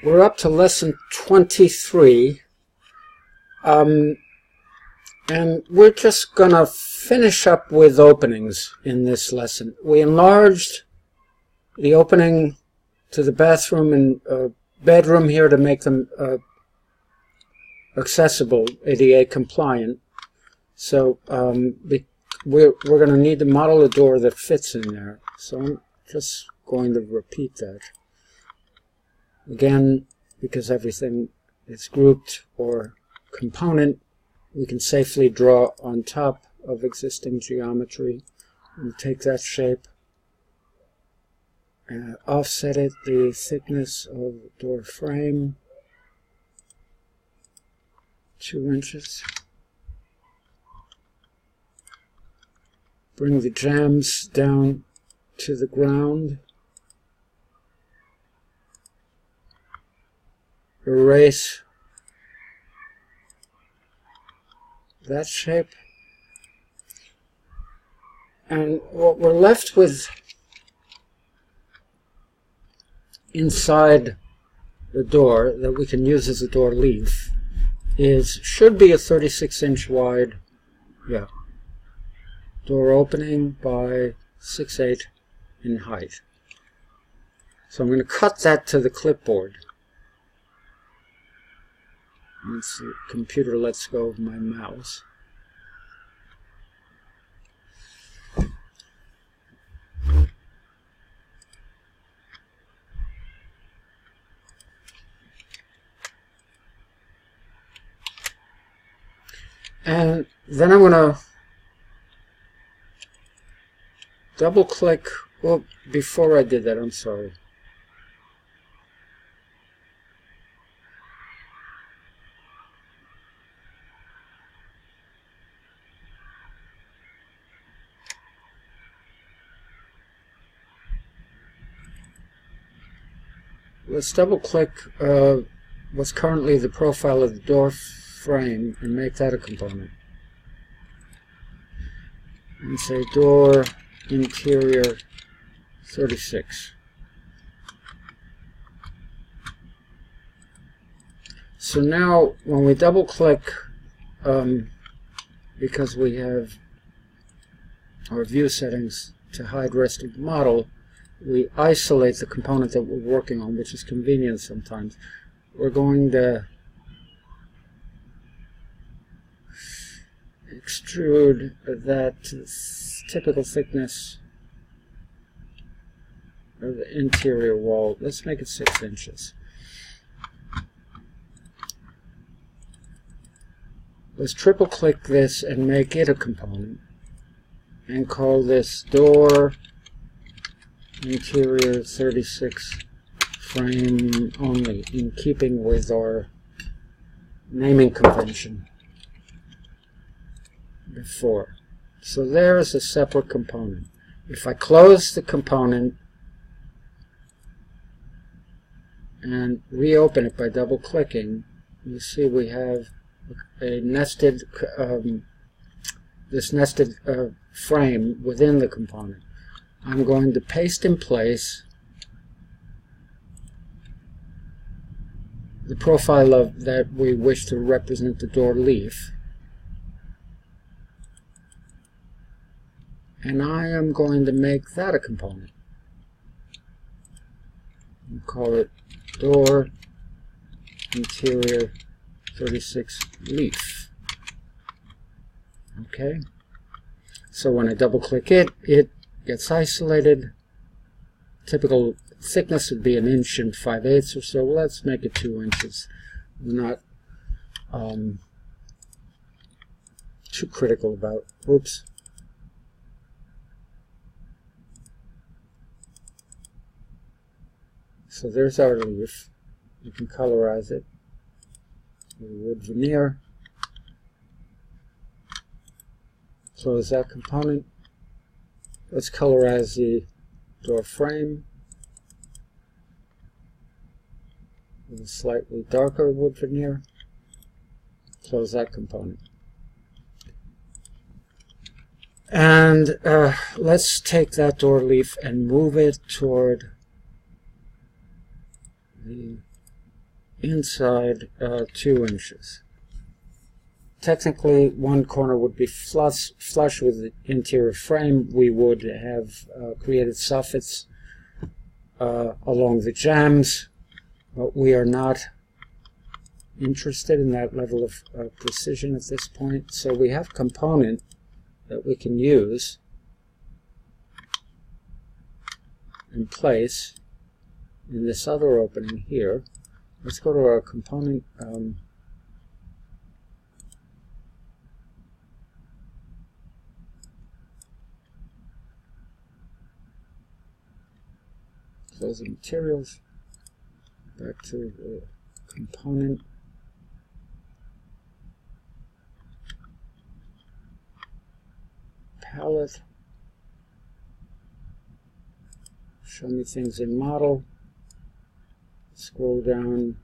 We're up to lesson 23, and we're just going to finish up with openings in this lesson. We enlarged the opening to the bathroom and bedroom here to make them accessible, ADA compliant. So we're going to need to model a door that fits in there. So I'm just going to repeat that. Again, because everything is grouped or component, we can safely draw on top of existing geometry. We'll take that shape and offset it, the thickness of the door frame, 2 inches. Bring the jambs down to the ground. Erase that shape. And what we're left with inside the door that we can use as a door leaf should be a 36-inch wide, door opening by 6'8" in height. So I'm going to cut that to the clipboard. Once the computer lets go of my mouse. And then I'm going to double click. Well, before I did that, I'm sorry. Let's double click what's currently the profile of the door frame and make that a component. And say door interior 36. So now when we double click, because we have our view settings to hide rest of the model, we isolate the component that we're working on, which is convenient sometimes. We're going to extrude that typical thickness of the interior wall. Let's make it 6 inches. Let's triple click this and make it a component and call this door interior 36 frame only, in keeping with our naming convention before. So there's a separate component. If I close the component and reopen it by double clicking, you see we have a nested this nested frame within the component. I'm going to paste in place the profile of that we wish to represent the door leaf, and I am going to make that a component. We'll call it door interior 36 leaf. Okay, so when I double click it, it gets isolated. Typical thickness would be 1 inch and 5/8 or so. Well, let's make it 2 inches. We're not too critical about. Oops. So there's our leaf. You can colorize it with wood veneer. Close that component. Let's colorize the door frame with a slightly darker wood veneer. Close that component. And let's take that door leaf and move it toward the inside 2 inches. Technically, one corner would be flush with the interior frame. We would have created soffits along the jambs, but we are not interested in that level of precision at this point. So we have a component that we can use and place in this other opening here. Let's go to our component. Close the materials. Back to the component. Palette. Show me things in model. Scroll down.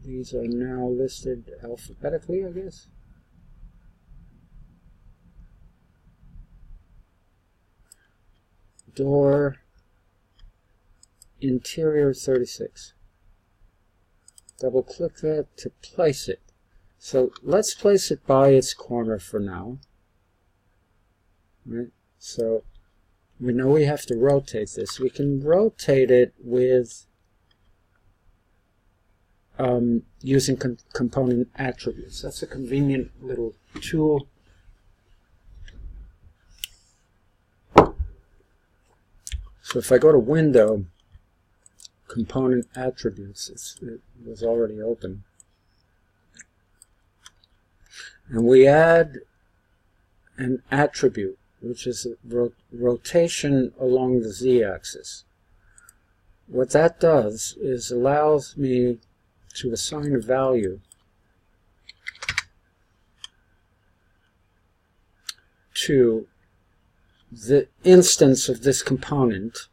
These are now listed alphabetically, I guess. Door interior 36. Double click that to place it. So let's place it by its corner for now. Right? So we know we have to rotate this. We can rotate it with using component attributes. That's a convenient little tool. So if I go to Window, Component Attributes, it was already open. And we add an attribute, which is a rotation along the z-axis. What that does is allows me to assign a value to the instance of this component,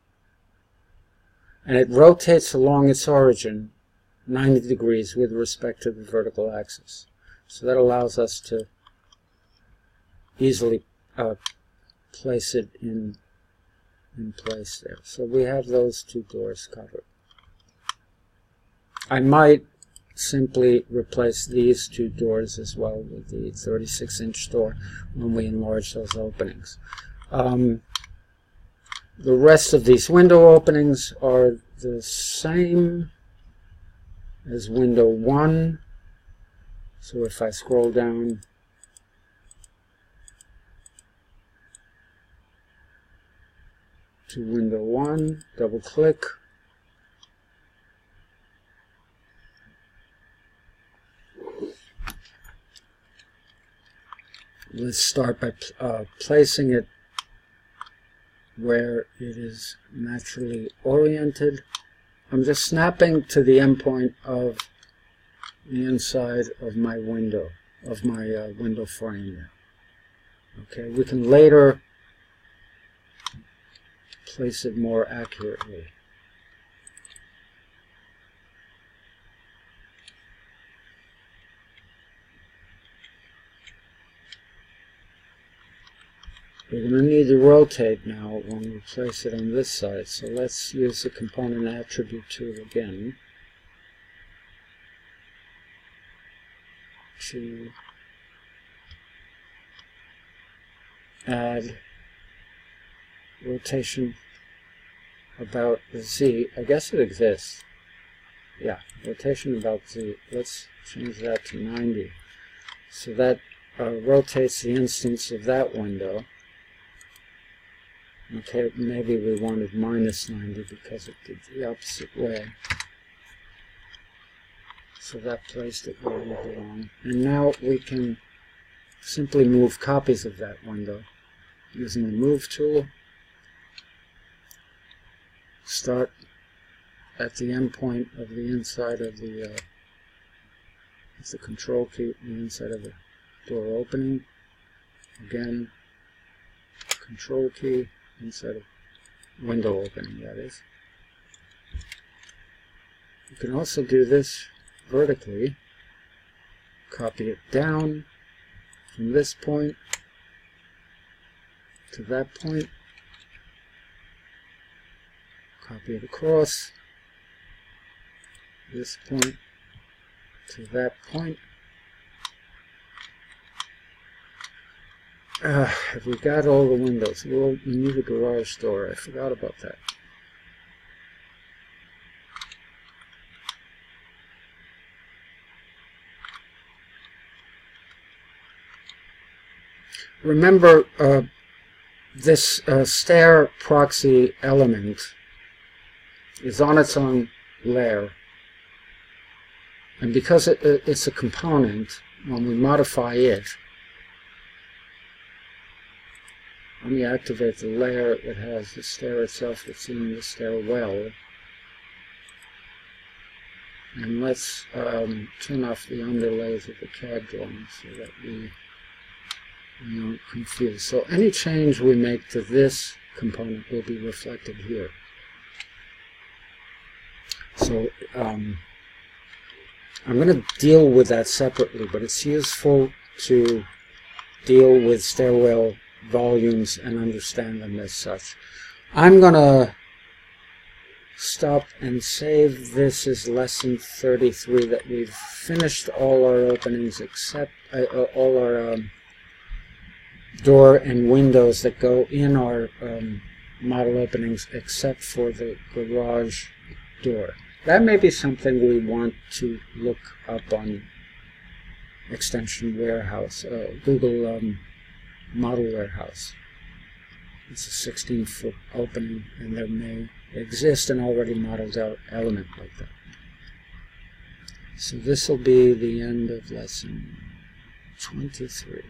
and it rotates along its origin 90 degrees with respect to the vertical axis. So that allows us to easily place it in place there. So we have those 2 doors covered. I might simply replace these 2 doors as well with the 36-inch door when we enlarge those openings. The rest of these window openings are the same as window 1. So if I scroll down to window 1, double click, let's start by placing it where it is naturally oriented. I'm just snapping to the endpoint of the inside of my window, of my window frame there. Okay, we can later place it more accurately. We're going to need to rotate now when we place it on this side, so let's use the component attribute tool again to add rotation about the Z. I guess it exists. Yeah, rotation about Z. Let's change that to 90. So that rotates the instance of that window. Okay, maybe we wanted minus 90 because it did the opposite way. So that placed it where it belonged. And now we can simply move copies of that window using the Move tool. Start at the endpoint of the inside of the Control key, the inside of the door opening. Again, Control key, inside of window opening, that is. You can also do this vertically. Copy it down from this point to that point. Copy it across. this point to that point. Have we got all the windows? Well, we need a garage door. I forgot about that. Remember, this stair proxy element is on its own layer, and because it's a component, when we modify it, when we activate the layer that has the stair itself that's in the stairwell, and let's turn off the underlays of the CAD drawing so that we aren't confused. So any change we make to this component will be reflected here. So I'm going to deal with that separately, but it's useful to deal with stairwell volumes and understand them as such. I'm going to stop and save this as lesson 33, that we've finished all our openings except all our door and windows that go in our model openings except for the garage door. That may be something we want to look up on Extension Warehouse, Google Model Warehouse. It's a 16-foot opening, and there may exist an already modeled out element like that. So this will be the end of lesson 23.